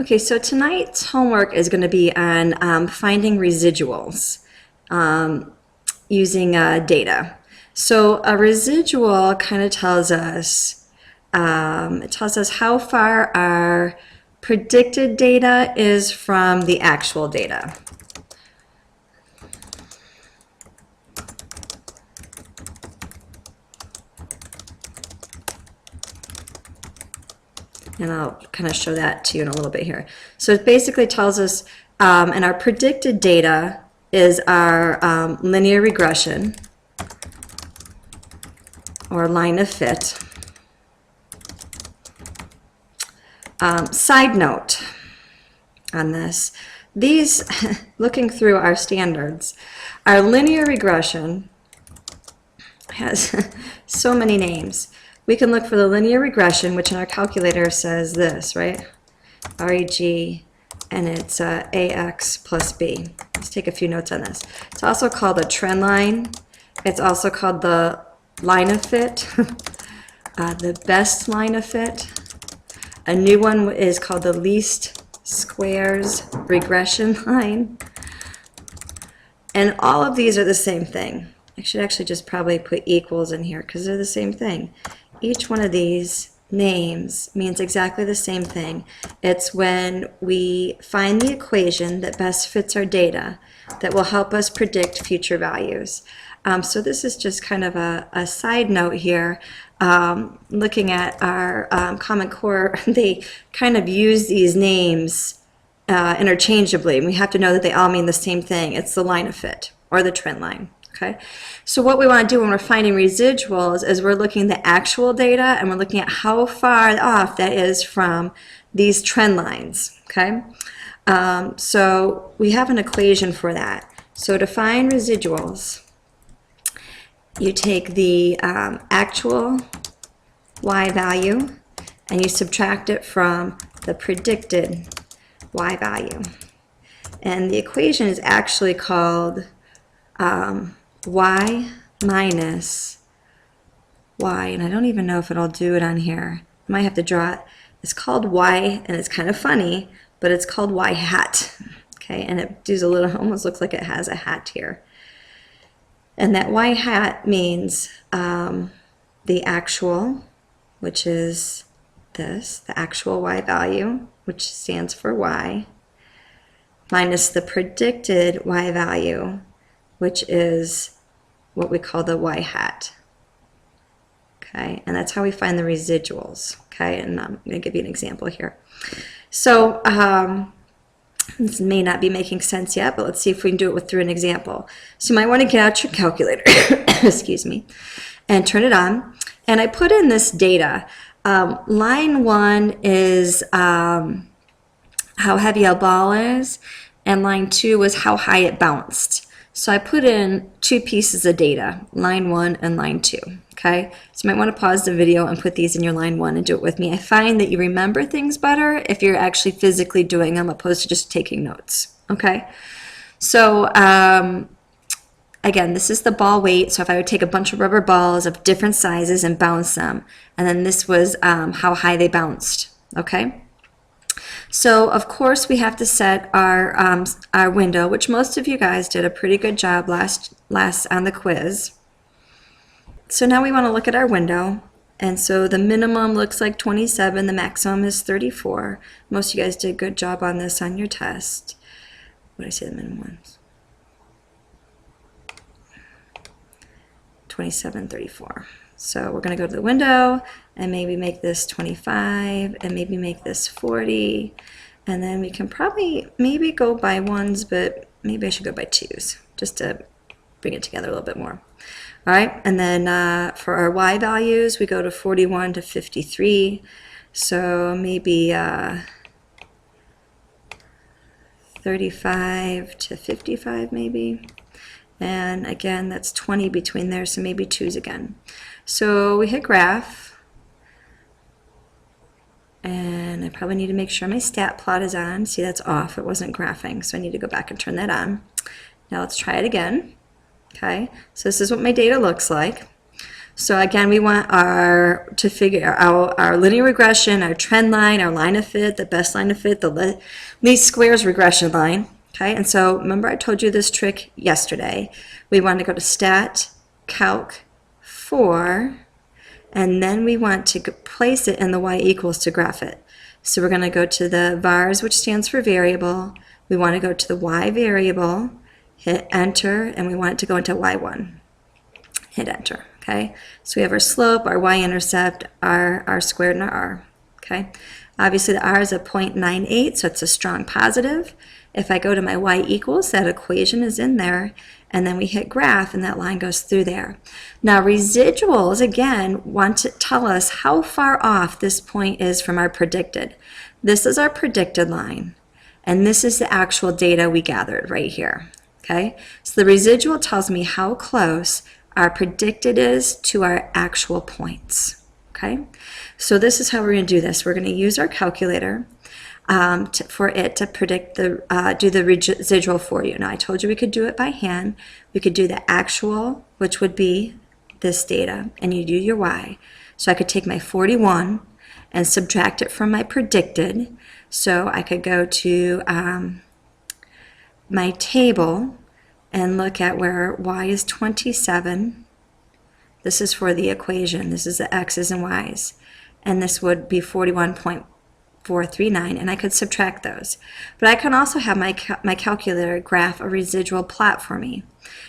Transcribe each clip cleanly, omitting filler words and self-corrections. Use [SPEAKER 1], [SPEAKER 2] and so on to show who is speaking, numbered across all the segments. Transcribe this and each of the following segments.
[SPEAKER 1] Okay, so tonight's homework is going to be on finding residuals using data. So a residual kind of tells us, how far our predicted data is from the actual data. And I'll kind of show that to you in a little bit here. So it basically tells us, and our predicted data is our linear regression or line of fit. Side note on this, these, looking through our standards, our linear regression has so many names. We can look for the linear regression, which in our calculator says this, right? REG, and it's AX plus B. Let's take a few notes on this. It's also called a trend line. It's also called the line of fit, the best line of fit. A new one is called the least squares regression line. And all of these are the same thing. I should actually just probably put equals in here because they're the same thing. Each one of these names means exactly the same thing. It's when we find the equation that best fits our data that will help us predict future values. So this is just kind of a side note here. Looking at our Common Core, they kind of use these names interchangeably, and we have to know that they all mean the same thing. It's the line of fit or the trend line. Okay, so what we want to do when we're finding residuals is we're looking at the actual data and we're looking at how far off that is from these trend lines. Okay, so we have an equation for that. So to find residuals, you take the actual y value and you subtract it from the predicted y value. And the equation is actually called y minus y, and I don't even know if it'll do it on here. I might have to draw it. It's called y, and it's kind of funny, but it's called y hat. Okay, and it does a little, almost looks like it has a hat here. And that y hat means the actual, which is this, the actual y value, which stands for y, minus the predicted y value, which is what we call the y hat. Okay, and that's how we find the residuals. Okay, and I'm going to give you an example here. So this may not be making sense yet, but let's see if we can do it through an example. So you might want to get out your calculator, excuse me, and turn it on. And I put in this data. Line 1 is how heavy a ball is, and line 2 was how high it bounced. So I put in two pieces of data, line 1 and line 2. Okay, so you might want to pause the video and put these in your line 1 and do it with me. I find that you remember things better if you're actually physically doing them opposed to just taking notes. Okay, so again, this is the ball weight. So if I would take a bunch of rubber balls of different sizes and bounce them, and then this was how high they bounced. Okay. So of course we have to set our window, which most of you guys did a pretty good job last on the quiz. So now we want to look at our window, and so the minimum looks like 27, the maximum is 34. Most of you guys did a good job on this on your test. What did I say the minimum was? 27, 34. So we're going to go to the window and maybe make this 25 and maybe make this 40, and then we can probably maybe go by ones, but maybe I should go by twos just to bring it together a little bit more. All right, and then for our y values we go to 41 to 53, so maybe 35 to 55 maybe. And again, that's 20 between there, so maybe twos again. So we hit graph, and I probably need to make sure my stat plot is on. See, that's off, it wasn't graphing, so I need to go back and turn that on. Now let's try it again. Okay, so this is what my data looks like. So again, we want to figure out our linear regression, our trend line, our line of fit, the best line of fit, the least squares regression line. Okay, and so remember I told you this trick yesterday. We want to go to Stat, Calc, 4, and then we want to place it in the y equals to graph it. So we're going to go to the vars, which stands for variable. We want to go to the y variable, hit enter, and we want it to go into y1. Hit enter. Okay, so we have our slope, our y-intercept, our squared, and our r. Okay, obviously the r is a 0.98, so it's a strong positive. If I go to my y equals, that equation is in there, and then we hit graph, and that line goes through there. Now residuals, again, want to tell us how far off this point is from our predicted. This is our predicted line, and this is the actual data we gathered right here. Okay, so the residual tells me how close our predicted is to our actual points. Okay, so this is how we're going to do this. We're going to use our calculator for it to predict do the residual for you. Now I told you we could do it by hand. We could do the actual, which would be this data, and you do your y. So I could take my 41 and subtract it from my predicted. So I could go to my table and look at where y is 27. This is for the equation. This is the x's and y's. And this would be 41.439, and I could subtract those. But I can also have my calculator graph a residual plot for me.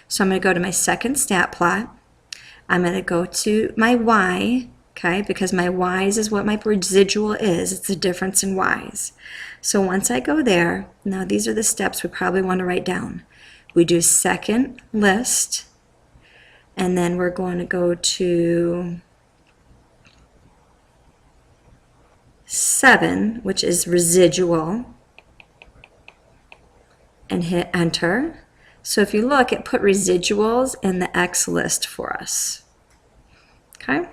[SPEAKER 1] So I'm going to go to my second stat plot. I'm going to go to my y, okay, because my y's is what my residual is. It's the difference in y's. So once I go there, now these are the steps we probably want to write down. We do second list, and then we're going to go to 7, which is residual, and hit enter. So if you look, it put residuals in the X list for us. Okay?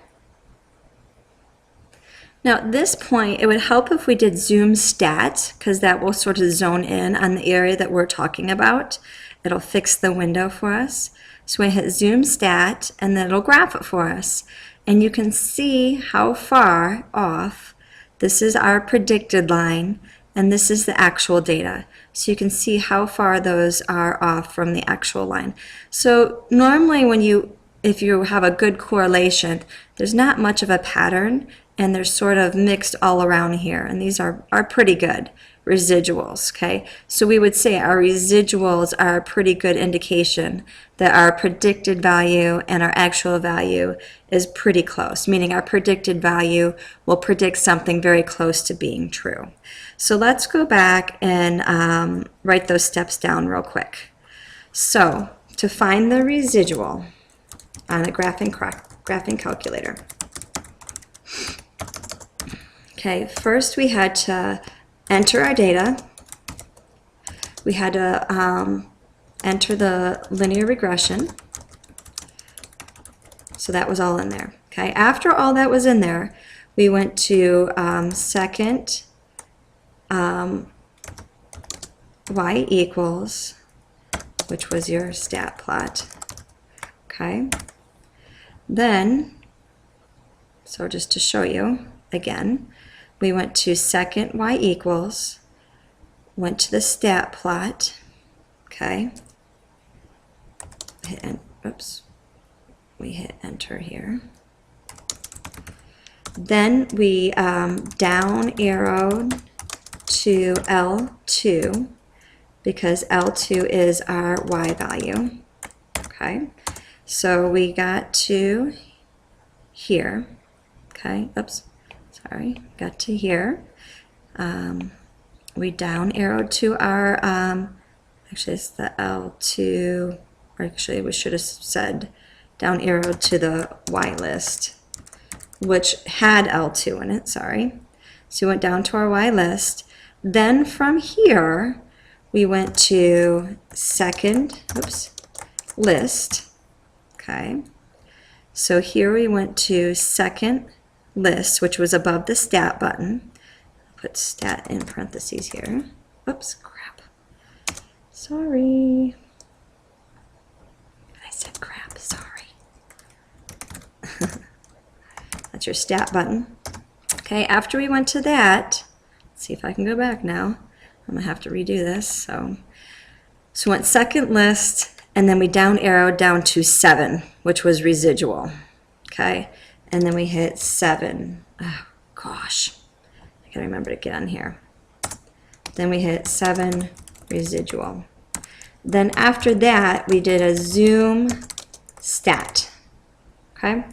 [SPEAKER 1] Now at this point, it would help if we did zoom stat, because that will sort of zone in on the area that we're talking about. It'll fix the window for us. So we hit zoom stat, and then it'll graph it for us. And you can see how far off. This is our predicted line, and this is the actual data. So you can see how far those are off from the actual line. So normally if you have a good correlation, there's not much of a pattern, and they're sort of mixed all around here, and these are pretty good residuals. Okay, so we would say our residuals are a pretty good indication that our predicted value and our actual value is pretty close, meaning our predicted value will predict something very close to being true. So let's go back and write those steps down real quick. So to find the residual on a graphing calculator, okay, first we had to enter our data. We had to enter the linear regression. So that was all in there. Okay, after all that was in there, we went to second y equals, which was your stat plot. Okay, then, so just to show you again, we went to second y equals, went to the stat plot, okay, we hit enter here. Then we down arrowed to L2 because L2 is our y value, okay. So we got to here, okay, got to here. We down arrowed to our, actually it's the L2, or actually we should have said down arrowed to the Y list, which had L2 in it, sorry. So we went down to our Y list. Then from here, we went to second, list, okay. So here we went to second list, which was above the stat button. I'll put stat in parentheses here. Oops, crap. Sorry. I said crap, sorry. That's your stat button. Okay, after we went to that, let's see if I can go back now. I'm gonna have to redo this. So we went second list, and then we down arrowed down to 7, which was residual. Okay, and then we hit 7. Oh gosh, I gotta remember to get on here. Then we hit 7 residual. Then after that, we did a zoom stat. Okay,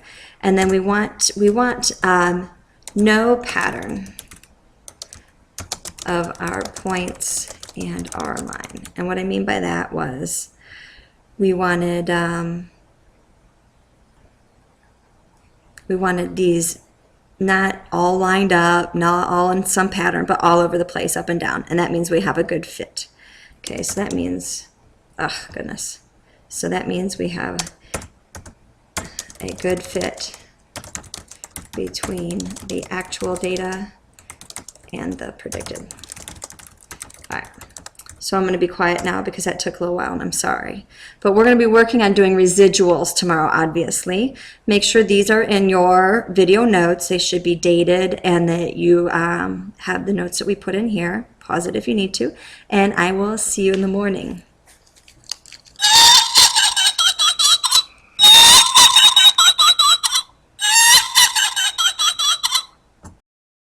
[SPEAKER 1] and then we want no pattern of our points and our line. And what I mean by that was we wanted these not all lined up, not all in some pattern, but all over the place, up and down. And that means we have a good fit. Okay, so that means, oh goodness. So that means we have a good fit between the actual data and the predicted. All right, so I'm going to be quiet now because that took a little while and I'm sorry. But we're going to be working on doing residuals tomorrow, obviously. Make sure these are in your video notes. They should be dated and that you have the notes that we put in here. Pause it if you need to. And I will see you in the morning.